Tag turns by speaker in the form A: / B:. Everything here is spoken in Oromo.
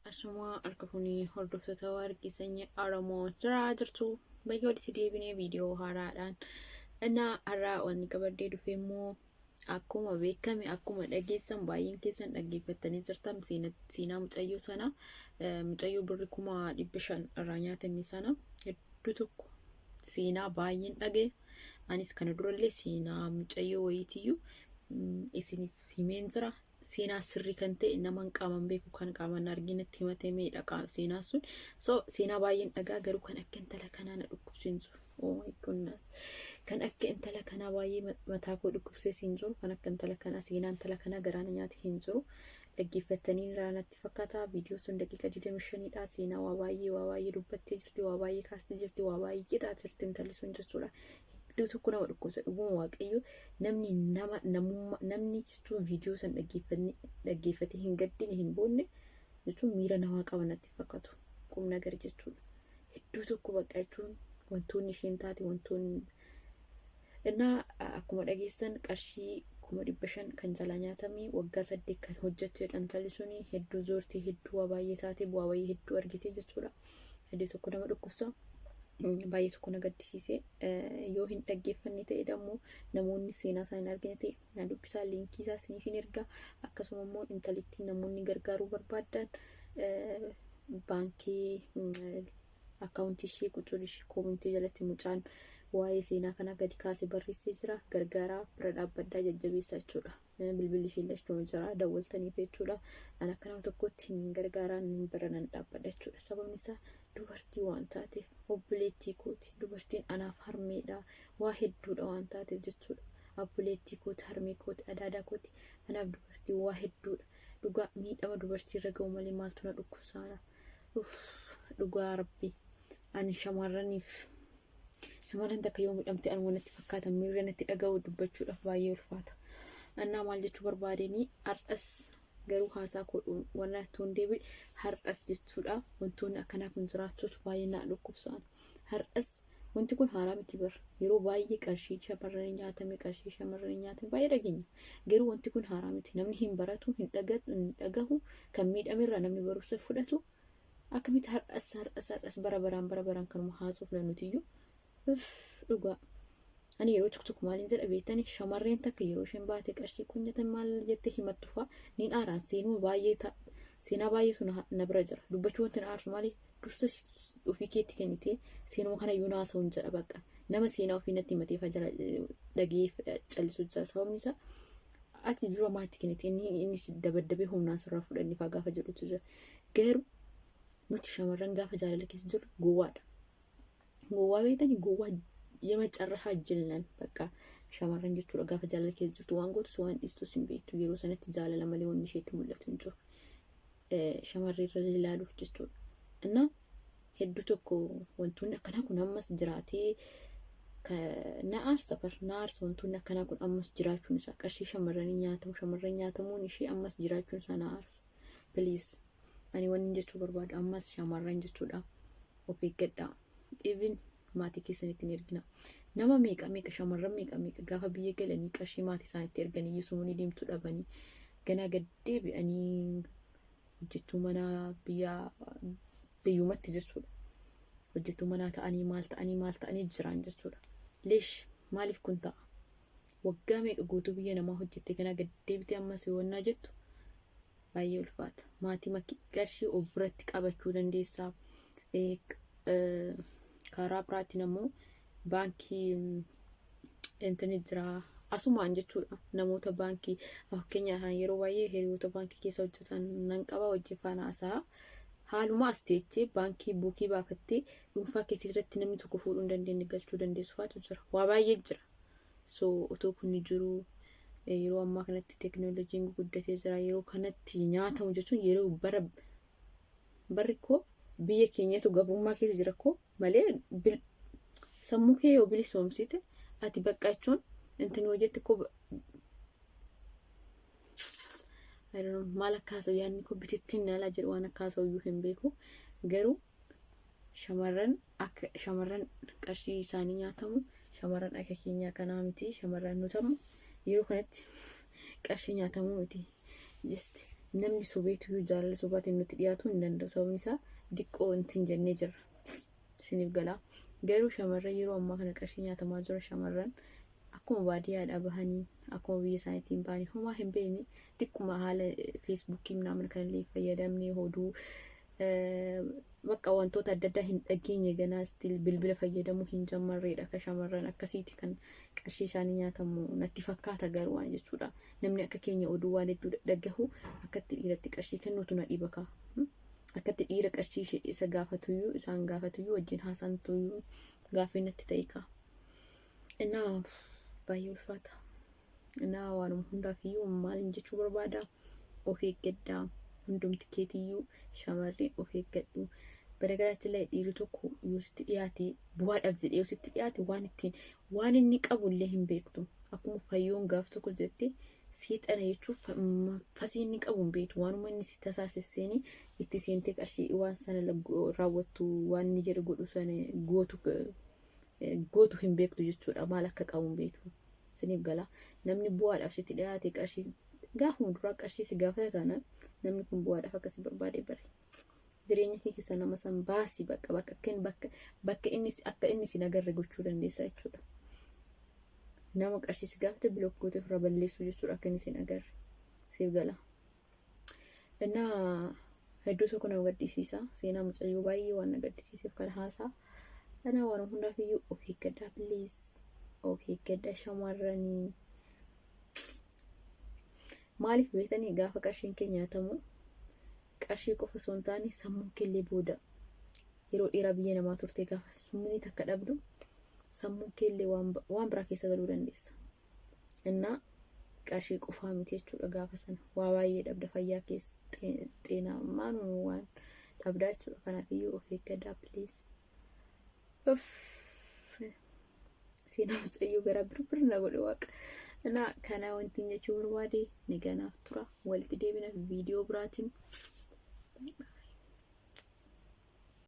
A: Asuma arkafuni hordoftoota warqii sanyii Oromoo jiraa jirtu bayyee walitti deebinee viidiyoo haaraadhaan innaa har'aa wanni qabadee dhufe immoo akkuma beekame akkuma dhageessan baay'een keessan dhaggeeffattanii jirtan seenaa mucayyoo sana mucayyoo birrii 500 irraa nyaatame sana hedduu tokko seenaa baay'een dhagee anis kana durallee seenaa mucayyoo wayitiyyuu isiniif himeen jira. Seenaa sirrii kan ta'e naman qaaman beeku kan qaaman arginatti himatamedha seenaa sun. Seenaa baay'een dhagaa garuu kan akka intala kanaa na dhukkubsiisu. Oh my goodness. Kan akka intala kanaa baay'ee mataa koo dhukkubsiisin jiru. Kan akka intala kanaa seenaa intala kanaa garaana nyaati hin jiru. Dhaggeeffatanii irraanatti fakkaata. Viidiyoo sun daqiiqa 25dha. Seenaa waa baay'ee dubbattee jirti. Waa baay'ee kaastee jirti. Waa baay'ee qixaa jirti intalli sun jechuudha. Iddoo tokko nama dhukkubsa dhuguma waaqayyo namni jechuun viidiyoo san dhaggeeffatee hin gaddine hin boonne jechuun miira namaa qaban natti fakkaatu qubna agar jechuudha. Iddoo tokko bakka jechuun wantoonni isheen taate wantoonni innaa akkuma dhageessan qarshii 500 kan jala nyaatame waggaa 8 kan hojjettedha intalli suni hedduu zoortii hedduu waa baay'ee taate bu'aa baay'ee hedduu argite jechuudha. Iddoo tokko nama dhukkubsa. Baay'ee tokko na gaddisisee yoo hin dhaggeeffanne ta'e dammoo namoonni seenaa isaa hin argine ta'e na dubbisaa liinkii isaa isiniif hin ergaa. Akkasuma immoo intalittii namoonni gargaaruu barbaadan baankii akkaawuntii ishee quxurii ishee koomintii jalatti mucaan waa'ee seenaa kanaa gadi kaasee barreessee jira. Gargaaraa bira dhaabbaddaa jajjabeessaa jechuudha. Bilbilli ishee lachuu jira dawwaltaniif jechuudha. An akka nama tokkotti hin gargaaraan bira nan dhaabbadha jechuudha. Sababni isaa dubartii waan taateef obboleettii kooti. Dubartiin anaaf harmeedha. Waa hedduudha waan taateef jechuudha. Obboleettii kooti, harmee kooti, adaadaa kooti. Anaaf dubartii waa hedduudha. Dhugaa miidhama dubartii irra ga'u malee maaltu na dhukkubsaana. Dhugaa rabbi. Ani shamarran takka yoo miidhamte an wanatti fakkaatan miirra natti dhaga'u dubbachuudhaaf baay'ee ulfaata. Annaa maal jechuu barbaadanii har'as garuu haasaa kodhuun wanna toon deebi'e har'as jechuudha. Wantoonni akkanaa kun jiraachuutu baay'ee na dhukkubsaan. Har'as wanti kun haaraa miti bara. Yeroo baay'ee qarshii shamarranii nyaatame baay'ee dhageenya. Garuu wanti kun haaraa miti. Namni hin baratu, hin dhagahu, kan miidhamerraa namni barumsa fudhatu. Akkamitti har'as bara baraan kanuma haasuuf nutiyyu. Dhugaa. Ani yeroo tokko maaliin jedha beektani shamarreen takka yeroo isheen baate qarshii kunyatan maal jettee himattu fa'a niin aaraan seenaa baay'eetu na bira jira. Dubbachuu wanti na aarsu maali dursa ofii keetti kennitee seenuma kana iyyuu naasa'u hin jedha bakka. Nama seenaa ofii natti himatee jala dhagee callisuu jira. Sababni isaa ati dura maatti kennitee innis dabaddabee humnaan sirraa fudhannee fa'aa gaafa jedhutu jira. Garuu nuti shamarran gaafa jaalala keessa jirru gowwaadha. Gowwaa beektanii gowwaa yema carraa jillan bakka shamarran jechuudha gaafa jaalala keessa jirtu waan gootus waan dhiistus hin beektu yeroo sanatti jaalala malee wanni isheetti mul'atu hin jiru. Shamarree irra ilaaluuf jechuudha. Innaa hedduu tokko wantoonni akkanaa kun ammas jiraatee na aarsa wantoonni akkanaa kun ammas jiraachuun isaa qarshii shamarran nyaatamuun ishee ammas jiraachuun isaa na aarsa. Please ani wanni jechuu barbaadu ammas shamarran jechuudha of eeggadhaa. Even maatii keessanitti hin ergina. Nama meeqa shamarran meeqa gaafa biyya galanii qarshii maatii isaanitti erganii sumuni deemtu dhabanii ganaa gad deebi'anii hojjettuu manaa biyyumatti jechuudha. Hojjettuu manaa ta'anii maal ta'anii jiran jechuudha. Leesh maaliif kun ta'a? Waggaa meeqa guutuu biyya namaa hojjettee ganaa gad deebitee ammas yoonnaa jettu baay'ee ulfaata. Maatii qarshii of biratti qabachuu dandeessaa. Karaa biraatiin ammoo baankii internet jira. Asumaan jechuudha namoota baankii fakkeenyaaf yeroo baay'ee hiriyoota baankii keessa hojjetan nan qaba hojii faana haasaa haaluma asteechee baankii buukii baafattee dhuunfaa keetii irratti namni tokko fuudhuu hin dandeenye galchuu dandeessu faatu jira. Waa baay'ee jira. Otoo kun jiru yeroo ammaa kanatti teekinooloojiin guddatee jira. Yeroo kanatti nyaatamu jechuun yeroo barri koo biyya keenyatu gabrummaa keessa jira koo malee sammuu kee yoo bilisoomsite ati bakka jechuun intini hojjetti koo maal akka haasa'u yaadni koo bitittiin naalaa jedhu waan akka haasa'u iyyuu hin beeku. Garuu shamarran qarshii isaanii nyaatamu shamarran akka keenyaa kanaa miti. Shamarran nutamu yeroo kanatti qarshii nyaatamu miti. Just namni sobeetu jaalala sobaatiin nuti dhiyaatu hin danda'u. Sababni isaa diqqoo intiin jennee jirra. Isiniif galaa. Garuu shamarran yeroo ammaa kana qarshii nyaatamaa jira. Shamarran akkuma baadiyyaadhaa bahanii akkuma biyya isaaniitiin bahanii homaa hin beekne xiqquma haala feesbuukii naamna kanallee fayyadamnee hoduu bakka wantoota adda addaa hin dhageenye ganaa stiil bilbila fayyadamuu hin jammarreedha. Akka shamarran akkasiiti kan qarshii isaanii nyaatamu natti fakkaata garuu waan jechuudha. Namni akka keenya oduu waan hedduu dhagahu akkatti dhiiratti qarshii kennuutu na dhiba kaa. Akkatti dhiira qarshii isa gaafatuyyuu isaan gaafatuyyuu wajjin haasantuyyuu gaaffii natti ta'e kaa. Innaa baay'ee ulfaata. Innaa waanuma hundaafiyyuu maaliin jechuu barbaada? Of eeggadhaa. Hundumti keetiyyuu shamarreen of eeggadhu. Baragaraatti illee dhiirri tokko yoo sitti dhiyaate bu'aadhaaf jedhee yoo sitti dhiyaate waan inni qabu illee hin beektu. Akkuma fayyoon gaaf tokko jettee seexana jechuun fasii inni qabu hin beektu. Waanuma inni si tasaasesseenii itti seentee qarshii waan sana raawwattu waan inni jedhu godhu sana gootu hin beektu jechuudha. Maal akka qabu hin beektu. Isiniif galaa. Namni bu'aadhaaf sitti dhiyaate qarshii gaafuma duraa qarshii si gaafata taanaan namni kun bu'aadhaaf akkasii barbaade bare. Jireenya kee keessa nama san baasii bakka inni si nagarre gochuu dandeessa jechuudha. Nama qarshii si gaafate bilokkoota ofirra balleessuu jechuudha akka inni si nagarre. Siif gala. Innaa hedduu tokko nama gaddisiisa. Seenaa mucayyoo baay'ee waan na gaddisiiseef kan haasaa. Innaa waan hundaafiyyuu of eeggadhaa please. Of eeggadhaa shamarranii. Maaliif beektanii gaafa qarshiin kee nyaatamu qarshii qofa osoo hin taane sammuun keellee booda yeroo dheeraa biyya namaa turte gaafa summini takka dhabdu sammuun keellee waan biraa keessa galuu dandeessa. Innaa qarshii qofaa miti jechuudha gaafa sana waa baay'ee dhabda fayyaa keessa xeenaa waan dhabdaa jechuudha. Kanaafiyyuu of eeggadhaa please. Seenaa mucayyoo garaa birbir na godhe waaqa. Innaa kana wanti jechuu barbaade ni ganaaf tura. Walitti deebina viidiyoo biraatiin.